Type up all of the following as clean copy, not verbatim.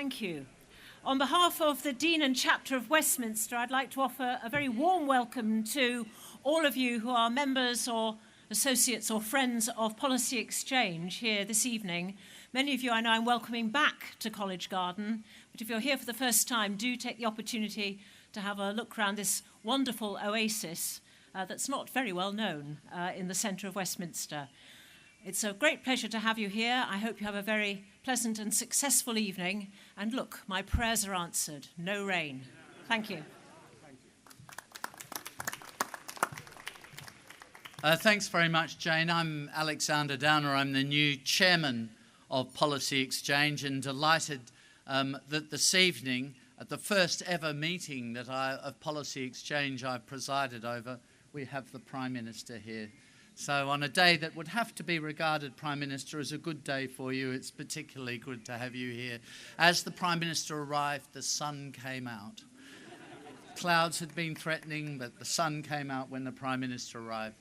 Thank you. On behalf of the Dean and Chapter of Westminster, I'd like to offer a very warm welcome to all of you who are members or associates or friends of Policy Exchange here this evening. Many of you I know I'm welcoming back to College Garden, but if you're here for the first time, do take the opportunity to have a look around this wonderful oasis that's not very well known in the centre of Westminster. It's a great pleasure to have you here. I hope you have a very pleasant and successful evening. And look, my prayers are answered. No rain. Thank you. Thanks very much, Jane. I'm Alexander Downer. I'm the new chairman of Policy Exchange and delighted that this evening, at the first ever meeting of Policy Exchange I've presided over, we have the Prime Minister here. So on a day that would have to be regarded, Prime Minister, as a good day for you, it's particularly good to have you here. As the Prime Minister arrived, the sun came out. Clouds had been threatening, but the sun came out when the Prime Minister arrived.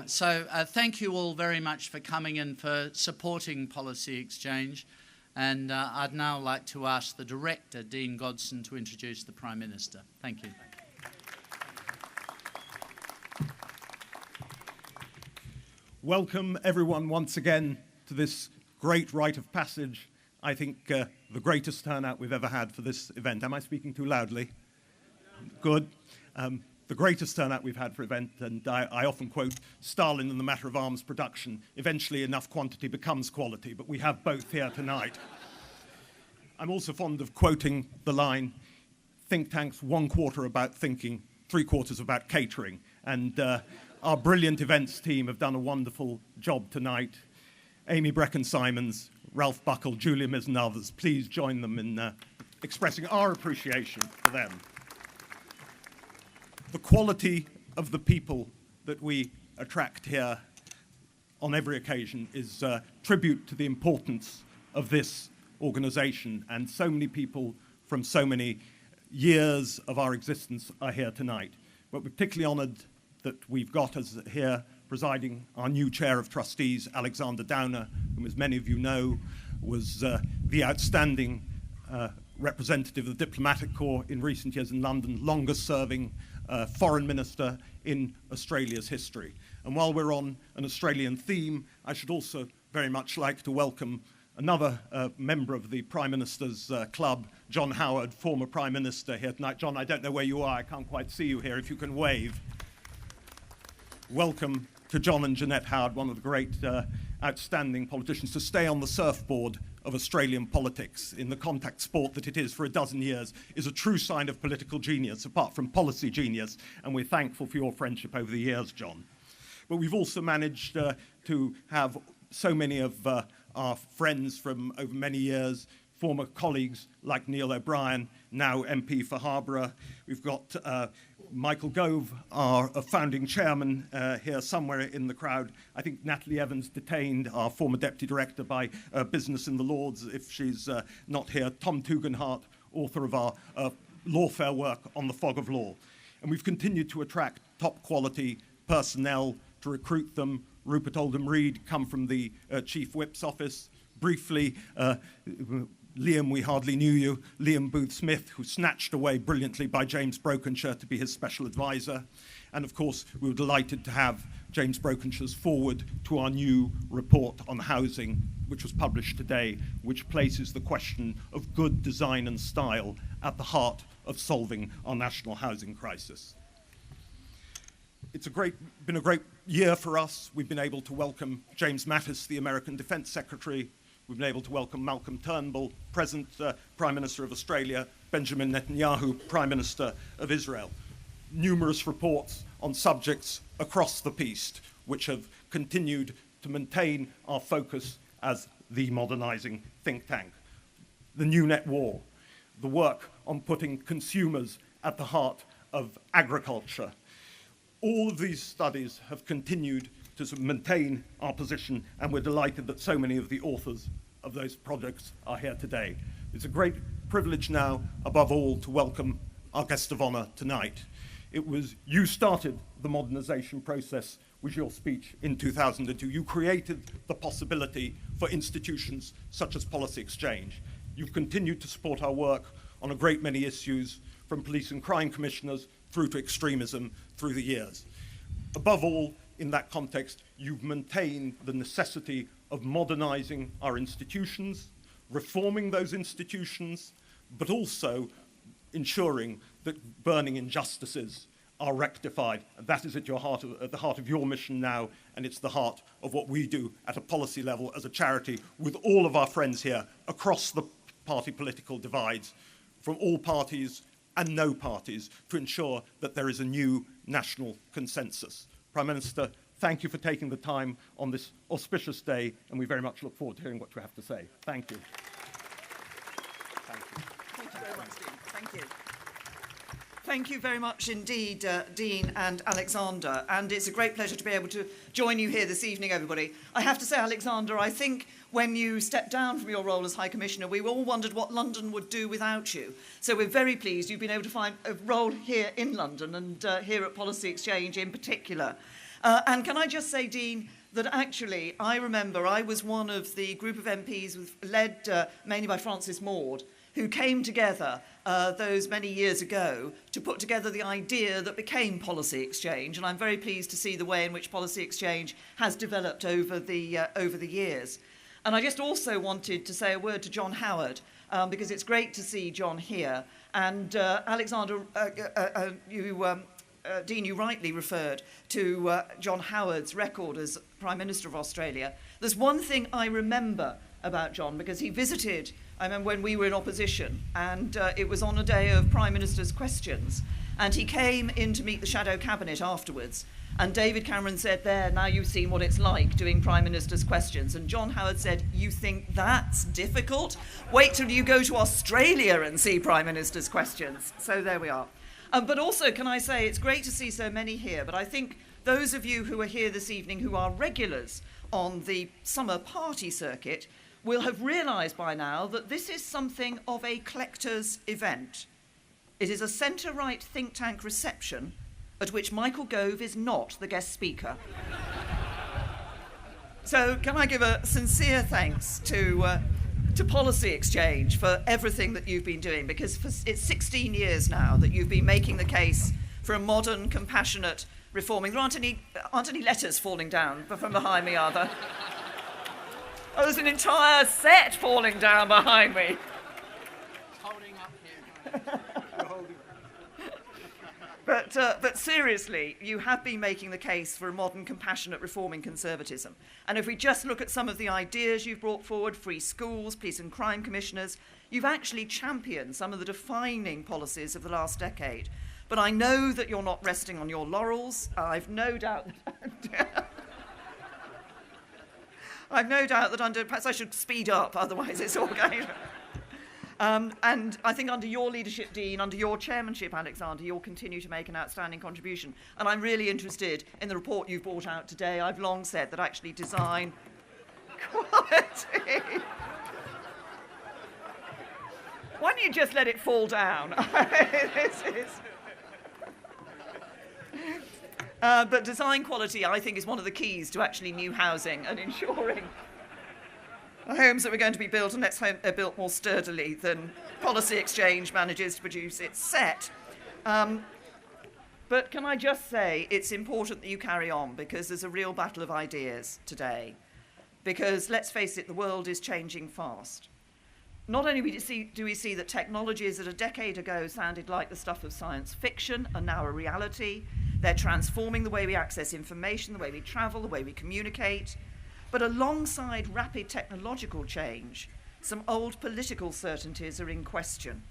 So thank you all very much for coming and for supporting Policy Exchange. And I'd now like to ask the Director, Dean Godson, to introduce the Prime Minister. Thank you. Welcome, everyone, once again to this great rite of passage. I think the greatest turnout we've ever had for this event. Am I speaking too loudly? Good. The greatest turnout we've had for an event, and I often quote Stalin in the matter of arms production. Eventually enough quantity becomes quality, but we have both here tonight. I'm also fond of quoting the line, think tanks 1/4 about thinking, 3/4 about catering. And our brilliant events team have done a wonderful job tonight. Amy Brecken-Simons, Ralph Buckle, Julia Miz and others, please join them in expressing our appreciation for them. The quality of the people that we attract here on every occasion is a tribute to the importance of this organisation, and so many people from so many years of our existence are here tonight. But we're particularly honoured that we've got as here presiding our new Chair of Trustees, Alexander Downer, whom, as many of you know, was the outstanding representative of the Diplomatic Corps in recent years in London, longest-serving Foreign Minister in Australia's history. And while we're on an Australian theme, I should also very much like to welcome another member of the Prime Minister's club, John Howard, former Prime Minister, here tonight. John, I don't know where you are. I can't quite see you here. If you can wave. Welcome to John and Jeanette Howard, one of the great outstanding politicians, to stay on the surfboard of Australian politics in the contact sport that it is for a dozen years is a true sign of political genius, apart from policy genius, and we're thankful for your friendship over the years, John. But we've also managed to have so many of our friends from over many years, former colleagues like Neil O'Brien, now MP for Harborough. We've got Michael Gove, our founding chairman, here somewhere in the crowd. I think Natalie Evans, detained, our former deputy director, by Business in the Lords, if she's not here. Tom Tugendhat, author of our lawfare work on the fog of law. And we've continued to attract top quality personnel, to recruit them. Rupert Oldham-Reed, come from the Chief Whip's office. Briefly, Liam, we hardly knew you. Liam Booth-Smith, who snatched away brilliantly by James Brokenshire to be his special advisor. And of course, we were delighted to have James Brokenshire's foreword to our new report on housing, which was published today, which places the question of good design and style at the heart of solving our national housing crisis. It's been a great year for us. We've been able to welcome James Mattis, the American Defense Secretary. We've been able to welcome Malcolm Turnbull, present Prime Minister of Australia, Benjamin Netanyahu, Prime Minister of Israel. Numerous reports on subjects across the piece, which have continued to maintain our focus as the modernising think tank. The new net war, the work on putting consumers at the heart of agriculture. All of these studies have continued to sort of maintain our position, and we're delighted that so many of the authors of those projects are here today. It's a great privilege now, above all, to welcome our guest of honour tonight. It was you started the modernisation process with your speech in 2002. You created the possibility for institutions such as Policy Exchange. You've continued to support our work on a great many issues, from police and crime commissioners through to extremism through the years. Above all, in that context, you've maintained the necessity of modernising our institutions, reforming those institutions, but also ensuring that burning injustices are rectified. And that is at the heart of your mission now, and it's the heart of what we do at a policy level as a charity with all of our friends here across the party political divides, from all parties and no parties, to ensure that there is a new national consensus. Prime Minister, thank you for taking the time on this auspicious day, and we very much look forward to hearing what you have to say. Thank you. Thank you very much, Dean. Thank you. Thank you very much indeed, Dean and Alexander. And it's a great pleasure to be able to join you here this evening, everybody. I have to say, Alexander, I think when you stepped down from your role as High Commissioner, we all wondered what London would do without you. So we're very pleased you've been able to find a role here in London and here at Policy Exchange in particular. And can I just say, Dean, that actually I remember I was one of the group of MPs led mainly by Francis Maud, who came together those many years ago to put together the idea that became Policy Exchange. And I'm very pleased to see the way in which Policy Exchange has developed over the years. And I just also wanted to say a word to John Howard, because it's great to see John here. And Alexander, Dean, you rightly referred to John Howard's record as Prime Minister of Australia. There's one thing I remember about John, because he visited, I remember when we were in opposition, and it was on a day of Prime Minister's questions, and he came in to meet the shadow cabinet afterwards, and David Cameron said, there, now you've seen what it's like doing Prime Minister's questions. And John Howard said, you think that's difficult? Wait till you go to Australia and see Prime Minister's questions. So there we are. But also, can I say, it's great to see so many here, but I think those of you who are here this evening who are regulars on the summer party circuit will have realised by now that this is something of a collector's event. It is a centre-right think tank reception at which Michael Gove is not the guest speaker. So can I give a sincere thanks to Policy Exchange for everything that you've been doing, because it's 16 years now that you've been making the case for a modern, compassionate reforming. There aren't any letters falling down from behind me, are there? Oh, there's an entire set falling down behind me. Holding up here. But seriously, you have been making the case for a modern, compassionate reforming conservatism. And if we just look at some of the ideas you've brought forward, free schools, police and crime commissioners, you've actually championed some of the defining policies of the last decade. But I know that you're not resting on your laurels. I've no doubt that perhaps I should speed up, otherwise it's all going. And I think under your leadership, Dean, under your chairmanship, Alexander, you'll continue to make an outstanding contribution. And I'm really interested in the report you've brought out today. I've long said that actually design quality. Why don't you just let it fall down? But design quality, I think, is one of the keys to actually new housing and ensuring the homes that we're going to be built, and let's hope they're built more sturdily than Policy Exchange manages to produce its set. But can I just say, it's important that you carry on, because there's a real battle of ideas today. Because, let's face it, the world is changing fast. Not only do we see that technologies that a decade ago sounded like the stuff of science fiction are now a reality. They're transforming the way we access information, the way we travel, the way we communicate. But alongside rapid technological change, some old political certainties are in question.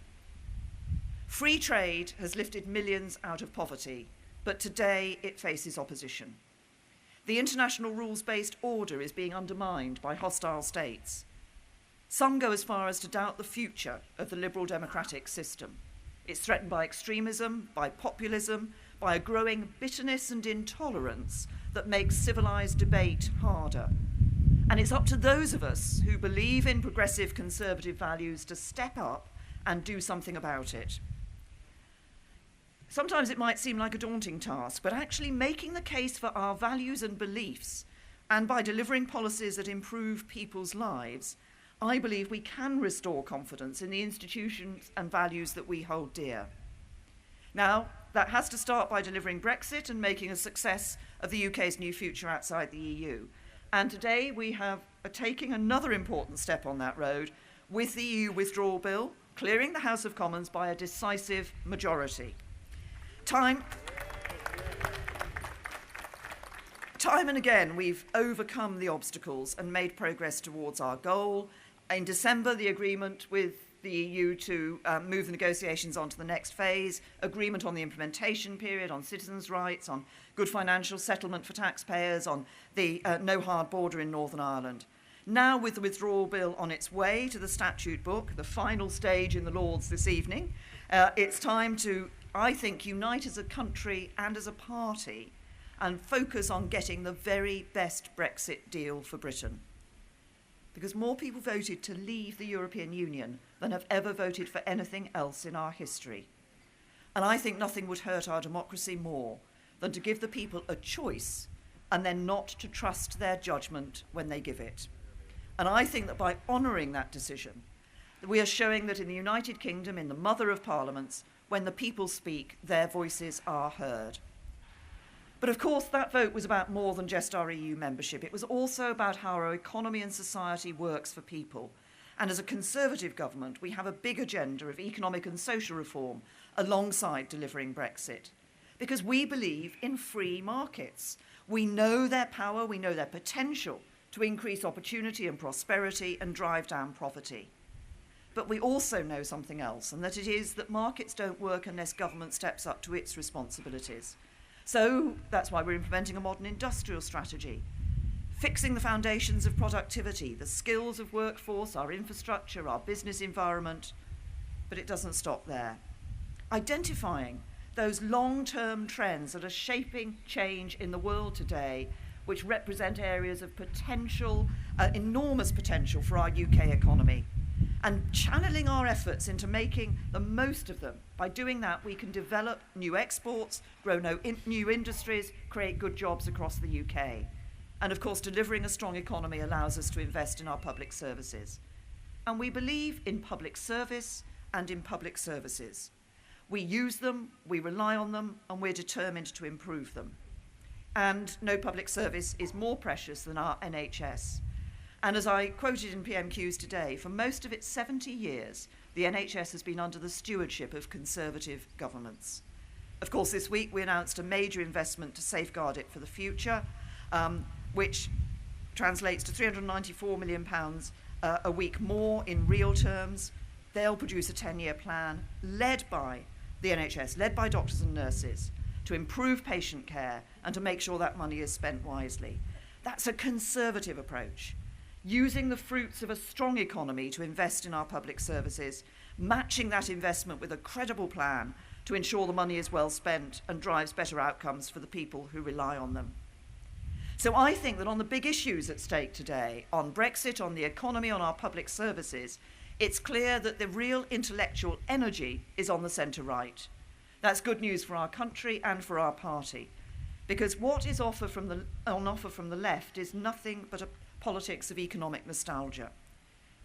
Free trade has lifted millions out of poverty, but today it faces opposition. The international rules-based order is being undermined by hostile states. Some go as far as to doubt the future of the liberal democratic system. It's threatened by extremism, by populism, by a growing bitterness and intolerance that makes civilised debate harder. And it's up to those of us who believe in progressive conservative values to step up and do something about it. Sometimes it might seem like a daunting task, but actually making the case for our values and beliefs, and by delivering policies that improve people's lives, I believe we can restore confidence in the institutions and values that we hold dear. Now, that has to start by delivering Brexit and making a success of the UK's new future outside the EU. And today we are taking another important step on that road with the EU withdrawal bill, clearing the House of Commons by a decisive majority. Time and again, we've overcome the obstacles and made progress towards our goal. In December, the agreement with the EU to move the negotiations on to the next phase, agreement on the implementation period, on citizens' rights, on good financial settlement for taxpayers, on the no hard border in Northern Ireland. Now, with the withdrawal bill on its way to the statute book, the final stage in the Lords this evening, it's time to, I think, unite as a country and as a party and focus on getting the very best Brexit deal for Britain. Because more people voted to leave the European Union than have ever voted for anything else in our history. And I think nothing would hurt our democracy more than to give the people a choice and then not to trust their judgment when they give it. And I think that by honouring that decision, we are showing that in the United Kingdom, in the mother of parliaments, when the people speak, their voices are heard. But of course, that vote was about more than just our EU membership. It was also about how our economy and society works for people. And as a Conservative government, we have a big agenda of economic and social reform alongside delivering Brexit. Because we believe in free markets. We know their power, we know their potential to increase opportunity and prosperity and drive down poverty. But we also know something else, and that it is that markets don't work unless government steps up to its responsibilities. So that's why we're implementing a modern industrial strategy, fixing the foundations of productivity, the skills of workforce, our infrastructure, our business environment. But it doesn't stop there. Identifying those long-term trends that are shaping change in the world today, which represent areas of potential, enormous potential for our UK economy, and channeling our efforts into making the most of them. By doing that, we can develop new exports, grow new industries, create good jobs across the UK. And of course, delivering a strong economy allows us to invest in our public services. And we believe in public service and in public services. We use them, we rely on them, and we're determined to improve them. And no public service is more precious than our NHS. And as I quoted in PMQs today, for most of its 70 years, the NHS has been under the stewardship of Conservative governments. Of course, this week we announced a major investment to safeguard it for the future, which translates to £394 million a week more in real terms. They'll produce a 10-year plan led by the NHS, led by doctors and nurses, to improve patient care and to make sure that money is spent wisely. That's a Conservative approach. Using the fruits of a strong economy to invest in our public services, matching that investment with a credible plan to ensure the money is well spent and drives better outcomes for the people who rely on them. So I think that on the big issues at stake today, on Brexit, on the economy, on our public services, it's clear that the real intellectual energy is on the centre-right. That's good news for our country and for our party, because what is on offer from the left is nothing but a politics of economic nostalgia.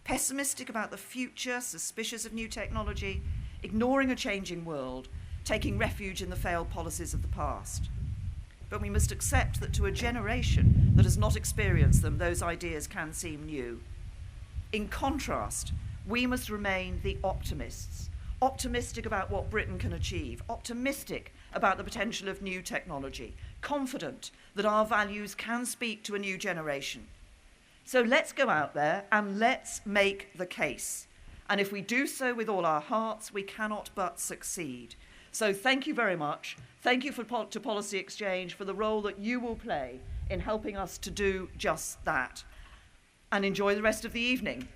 Pessimistic about the future, suspicious of new technology, ignoring a changing world, taking refuge in the failed policies of the past. But we must accept that to a generation that has not experienced them, those ideas can seem new. In contrast, we must remain the optimists, optimistic about what Britain can achieve, optimistic about the potential of new technology, confident that our values can speak to a new generation. So let's go out there and let's make the case. And if we do so with all our hearts, we cannot but succeed. So thank you very much. Thank you to Policy Exchange for the role that you will play in helping us to do just that. And enjoy the rest of the evening.